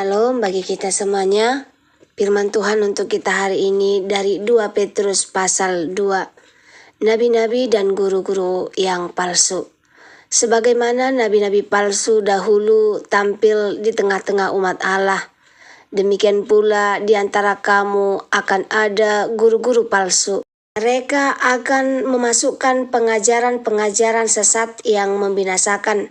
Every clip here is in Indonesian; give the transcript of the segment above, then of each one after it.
Shalom bagi kita semuanya. Firman Tuhan untuk kita hari ini dari 2 Petrus pasal 2. Nabi-nabi dan guru-guru yang palsu. Sebagaimana nabi-nabi palsu dahulu tampil di tengah-tengah umat Allah, demikian pula di antara kamu akan ada guru-guru palsu. Mereka akan memasukkan pengajaran-pengajaran sesat yang membinasakan.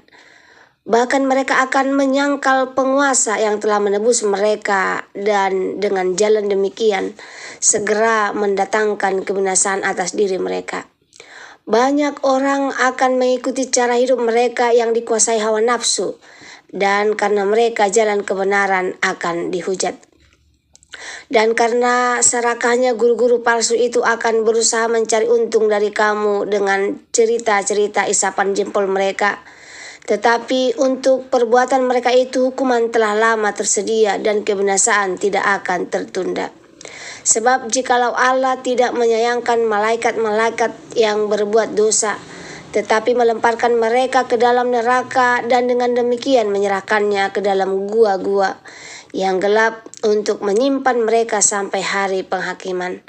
Bahkan mereka akan menyangkal penguasa yang telah menebus mereka, dan dengan jalan demikian segera mendatangkan kebinasaan atas diri mereka. Banyak orang akan mengikuti cara hidup mereka yang dikuasai hawa nafsu, dan karena mereka jalan kebenaran akan dihujat. Dan karena serakahnya guru-guru palsu itu akan berusaha mencari untung dari kamu dengan cerita-cerita isapan jempol mereka. Tetapi untuk perbuatan mereka itu hukuman telah lama tersedia dan kebinasaan tidak akan tertunda. Sebab jikalau Allah tidak menyayangkan malaikat-malaikat yang berbuat dosa, tetapi melemparkan mereka ke dalam neraka dan dengan demikian menyerahkannya ke dalam gua-gua yang gelap untuk menyimpan mereka sampai hari penghakiman.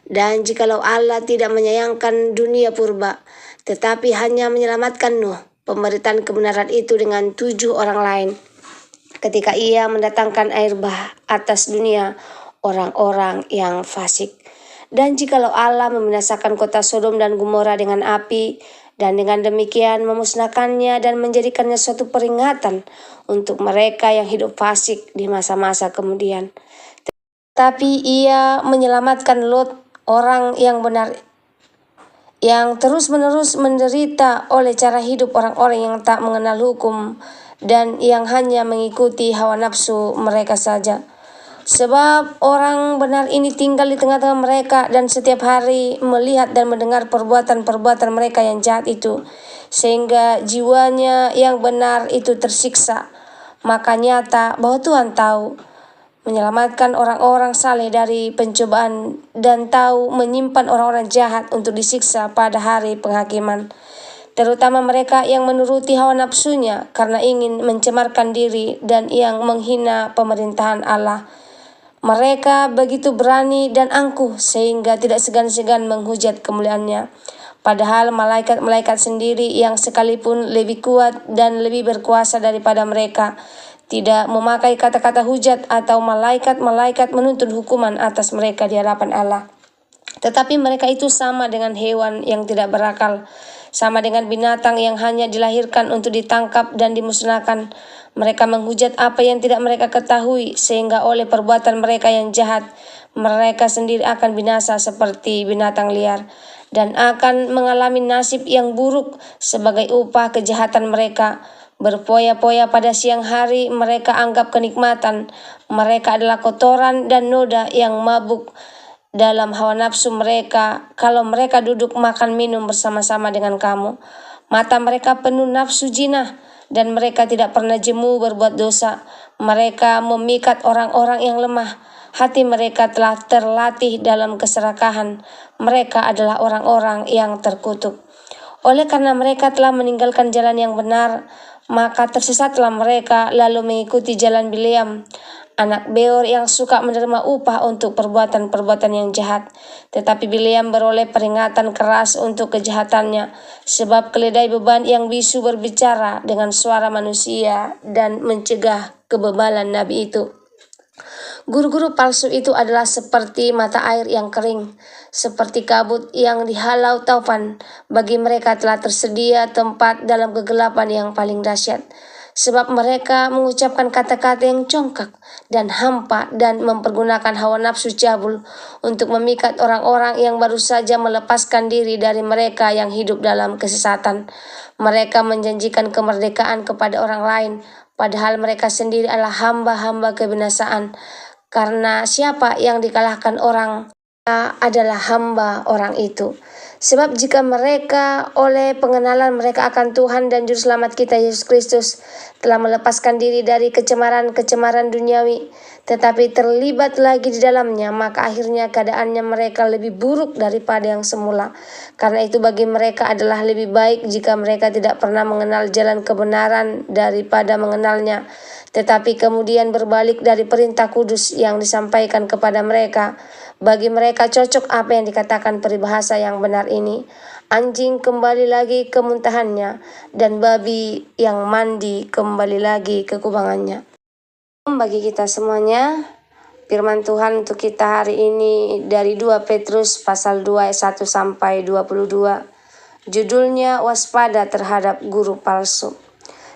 Dan jikalau Allah tidak menyayangkan dunia purba, tetapi hanya menyelamatkan Nuh, pemberitaan kebenaran itu dengan 7 orang lain, ketika ia mendatangkan air bah atas dunia orang-orang yang fasik. Dan jikalau Allah membinasakan kota Sodom dan Gomora dengan api, dan dengan demikian memusnahkannya dan menjadikannya suatu peringatan untuk mereka yang hidup fasik di masa-masa kemudian. Tapi ia menyelamatkan Lot, orang yang benar, yang terus-menerus menderita oleh cara hidup orang-orang yang tak mengenal hukum dan yang hanya mengikuti hawa nafsu mereka saja. Sebab orang benar ini tinggal di tengah-tengah mereka dan setiap hari melihat dan mendengar perbuatan-perbuatan mereka yang jahat itu, sehingga jiwanya yang benar itu tersiksa. Maka nyata bahwa Tuhan tahu menyelamatkan orang-orang saleh dari pencobaan dan tahu menyimpan orang-orang jahat untuk disiksa pada hari penghakiman, terutama mereka yang menuruti hawa nafsunya karena ingin mencemarkan diri dan yang menghina pemerintahan Allah. Mereka begitu berani dan angkuh sehingga tidak segan-segan menghujat kemuliaannya. Padahal malaikat-malaikat sendiri yang sekalipun lebih kuat dan lebih berkuasa daripada mereka tidak memakai kata-kata hujat atau malaikat-malaikat menuntut hukuman atas mereka di hadapan Allah. Tetapi mereka itu sama dengan hewan yang tidak berakal, sama dengan binatang yang hanya dilahirkan untuk ditangkap dan dimusnahkan. Mereka menghujat apa yang tidak mereka ketahui, sehingga oleh perbuatan mereka yang jahat, mereka sendiri akan binasa seperti binatang liar, dan akan mengalami nasib yang buruk sebagai upah kejahatan mereka. Berpoya-poya pada siang hari mereka anggap kenikmatan. Mereka adalah kotoran dan noda yang mabuk dalam hawa nafsu mereka. Kalau mereka duduk makan minum bersama-sama dengan kamu, mata mereka penuh nafsu jinah dan mereka tidak pernah jemu berbuat dosa. Mereka memikat orang-orang yang lemah. Hati mereka telah terlatih dalam keserakahan. Mereka adalah orang-orang yang terkutuk. Oleh karena mereka telah meninggalkan jalan yang benar, maka tersesatlah mereka lalu mengikuti jalan Bileam, anak Beor yang suka menerima upah untuk perbuatan-perbuatan yang jahat. Tetapi Bileam beroleh peringatan keras untuk kejahatannya, sebab keledai beban yang bisu berbicara dengan suara manusia dan mencegah kebebalan nabi itu. Guru-guru palsu itu adalah seperti mata air yang kering, seperti kabut yang dihalau taufan. Bagi mereka telah tersedia tempat dalam kegelapan yang paling dahsyat. Sebab mereka mengucapkan kata-kata yang congkak dan hampa dan mempergunakan hawa nafsu cabul untuk memikat orang-orang yang baru saja melepaskan diri dari mereka yang hidup dalam kesesatan. Mereka menjanjikan kemerdekaan kepada orang lain, padahal mereka sendiri adalah hamba-hamba kebinasaan. Karena siapa yang dikalahkan orang adalah hamba orang itu. Sebab jika mereka oleh pengenalan mereka akan Tuhan dan Juru Selamat kita Yesus Kristus telah melepaskan diri dari kecemaran-kecemaran duniawi, tetapi terlibat lagi di dalamnya, maka akhirnya keadaannya mereka lebih buruk daripada yang semula. Karena itu bagi mereka adalah lebih baik jika mereka tidak pernah mengenal jalan kebenaran daripada mengenalnya, tetapi kemudian berbalik dari perintah kudus yang disampaikan kepada mereka. Bagi mereka cocok apa yang dikatakan peribahasa yang benar ini. Anjing kembali lagi ke muntahannya, dan babi yang mandi kembali lagi ke kubangannya. Bagi kita semuanya, firman Tuhan untuk kita hari ini dari 2 Petrus pasal 2 ayat 1 sampai 22. Judulnya waspada terhadap guru palsu.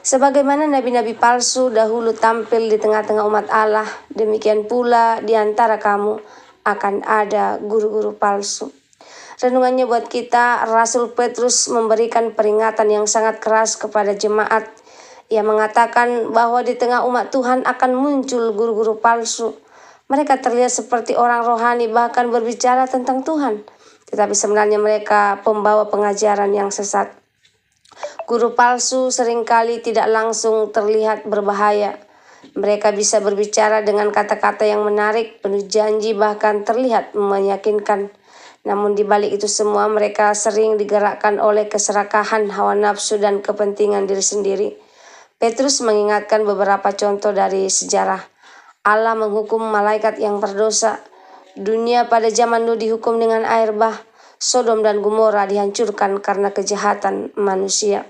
Sebagaimana nabi-nabi palsu dahulu tampil di tengah-tengah umat Allah, demikian pula di antara kamu akan ada guru-guru palsu. Renungannya buat kita, Rasul Petrus memberikan peringatan yang sangat keras kepada jemaat. Ia mengatakan bahwa di tengah umat Tuhan akan muncul guru-guru palsu. Mereka terlihat seperti orang rohani, bahkan berbicara tentang Tuhan, tetapi sebenarnya mereka pembawa pengajaran yang sesat. Guru palsu seringkali tidak langsung terlihat berbahaya. Mereka bisa berbicara dengan kata-kata yang menarik, penuh janji, bahkan terlihat meyakinkan. Namun di balik itu semua mereka sering digerakkan oleh keserakahan, hawa nafsu, dan kepentingan diri sendiri. Petrus mengingatkan beberapa contoh dari sejarah. Allah menghukum malaikat yang berdosa. Dunia pada zaman Nuh dihukum dengan air bah. Sodom dan Gomora dihancurkan karena kejahatan manusia.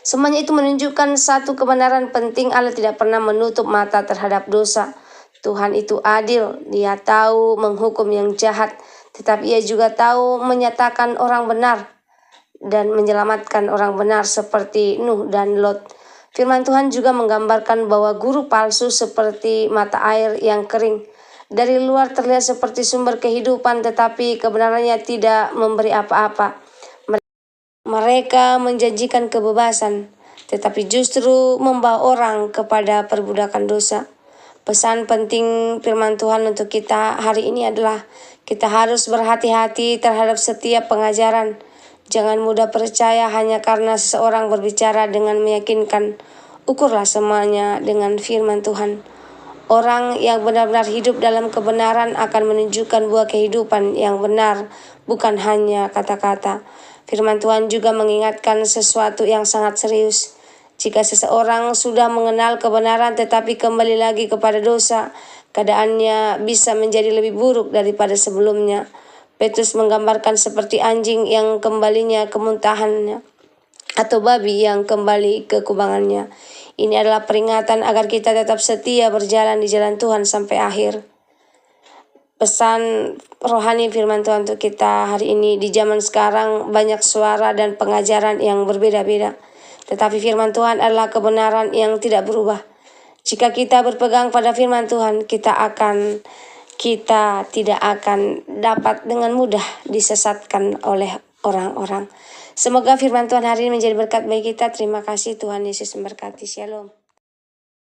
Semuanya itu menunjukkan satu kebenaran penting: Allah tidak pernah menutup mata terhadap dosa. Tuhan itu adil, Dia tahu menghukum yang jahat, tetapi Ia juga tahu menyatakan orang benar dan menyelamatkan orang benar seperti Nuh dan Lot. Firman Tuhan juga menggambarkan bahwa guru palsu seperti mata air yang kering. Dari luar terlihat seperti sumber kehidupan, tetapi kebenarannya tidak memberi apa-apa. Mereka menjanjikan kebebasan, tetapi justru membawa orang kepada perbudakan dosa. Pesan penting firman Tuhan untuk kita hari ini adalah kita harus berhati-hati terhadap setiap pengajaran. Jangan mudah percaya hanya karena seseorang berbicara dengan meyakinkan. Ukurlah semuanya dengan firman Tuhan. Orang yang benar-benar hidup dalam kebenaran akan menunjukkan buah kehidupan yang benar, bukan hanya kata-kata. Firman Tuhan juga mengingatkan sesuatu yang sangat serius. Jika seseorang sudah mengenal kebenaran tetapi kembali lagi kepada dosa, keadaannya bisa menjadi lebih buruk daripada sebelumnya. Petrus menggambarkan seperti anjing yang kembalinya ke muntahannya, atau babi yang kembali ke kubangannya. Ini adalah peringatan agar kita tetap setia berjalan di jalan Tuhan sampai akhir. Pesan rohani firman Tuhan untuk kita hari ini: di zaman sekarang banyak suara dan pengajaran yang berbeda-beda, tetapi firman Tuhan adalah kebenaran yang tidak berubah. Jika kita berpegang pada firman Tuhan, kita tidak akan dapat dengan mudah disesatkan oleh orang-orang. Semoga firman Tuhan hari ini menjadi berkat bagi kita. Terima kasih, Tuhan Yesus memberkati. Shalom.